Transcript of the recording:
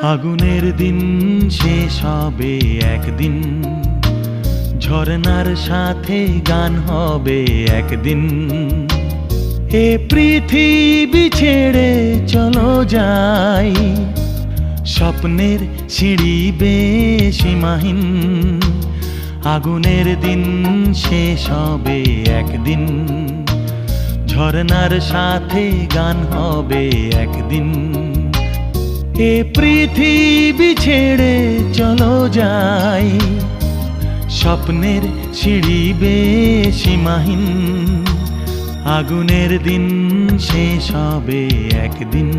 আগুনের দিন শেষ হবে একদিন, ঝরনার সাথে গান হবে একদিন। এ পৃথিবী ছেড়ে চলো যাই, স্বপ্নের সিঁড়ি বেয়ে সীমাহীন। আগুনের দিন শেষ হবে একদিন, ঝরনার সাথে গান হবে একদিন। এ পৃথিবী ছেড়ে চলো যাই, স্বপ্নের সিঁড়ি বেয়ে সীমাহীন। আগুনের দিন শেষ হবে একদিন।